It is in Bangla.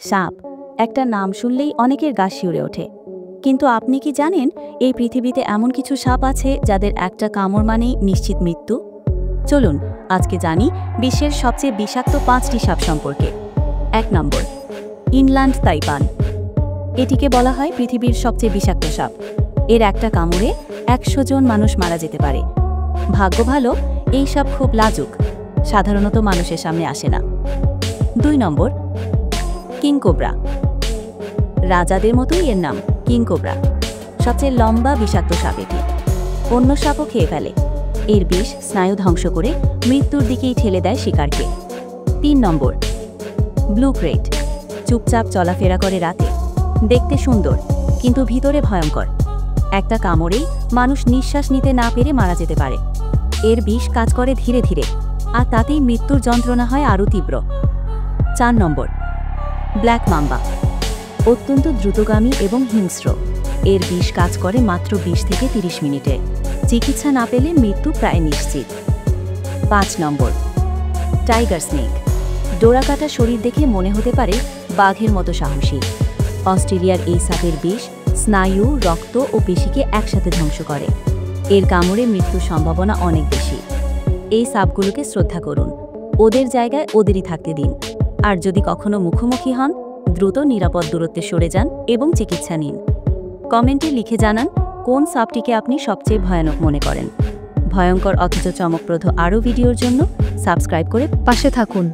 সাপ একটা নাম শুনলেই অনেকের গা শিউরে ওঠে। কিন্তু আপনি কি জানেন এই পৃথিবীতে এমন কিছু সাপ আছে যাদের একটা কামড় মানেই নিশ্চিত মৃত্যু? চলুন আজকে জানি বিশ্বের সবচেয়ে বিষাক্ত 5টি সাপ সম্পর্কে। 1 নম্বর, ইনল্যান্ড তাইপান। এটিকে বলা হয় পৃথিবীর সবচেয়ে বিষাক্ত সাপ। এর একটা কামড়ে 100 জন মানুষ মারা যেতে পারে। ভাগ্য ভালো এই সাপ খুব লাজুক, সাধারণত মানুষের সামনে আসে না। 2 নম্বর, কিংকোবরা। রাজাদের মতোই এর নাম কিংকোবরা। সবচেয়ে লম্বা বিষাক্ত সাপ এটি, অন্য সাপও খেয়ে ফেলে। এর বিষ স্নায়ু ধ্বংস করে মৃত্যুর দিকেই ঠেলে দেয় শিকারকে। 3 নম্বর, ব্লু ক্রেট। চুপচাপ চলাফেরা করে রাতে, দেখতে সুন্দর কিন্তু ভিতরে ভয়ঙ্কর। একটা কামড়েই মানুষ নিঃশ্বাস নিতে না পেরে মারা যেতে পারে। এর বিষ কাজ করে ধীরে ধীরে, আর তাতেই মৃত্যুর যন্ত্রণা হয় আরও তীব্র। 4 নম্বর, ব্ল্যাক মাম্বা। অত্যন্ত দ্রুতগামী এবং হিংস্র। এর বিষ কাজ করে মাত্র 20 থেকে 30 মিনিটে। চিকিৎসা না পেলে মৃত্যু প্রায় নিশ্চিত। 5 নম্বর, টাইগার স্নেক। ডোরাকাটা শরীর দেখে মনে হতে পারে বাঘের মতো সাহসী। অস্ট্রেলিয়ার এই সাপের বিষ স্নায়ু, রক্ত ও পেশিকে একসাথে ধ্বংস করে। এর কামড়ে মৃত্যুর সম্ভাবনা অনেক বেশি। এই সাপগুলোকে শ্রদ্ধা করুন, ওদের জায়গায় ওদেরই থাকতে দিন। আর যদি কখনো মুখোমুখি হন, দ্রুত নিরাপদ দূরত্বে সরে যান এবং চিকিৎসা নিন। কমেন্টে লিখে জানান কোন সাপটিকে আপনি সবচেয়ে ভয়ানক মনে করেন। ভয়ঙ্কর অথচ চমকপ্রদ আরও ভিডিওর জন্য সাবস্ক্রাইব করে পাশে থাকুন।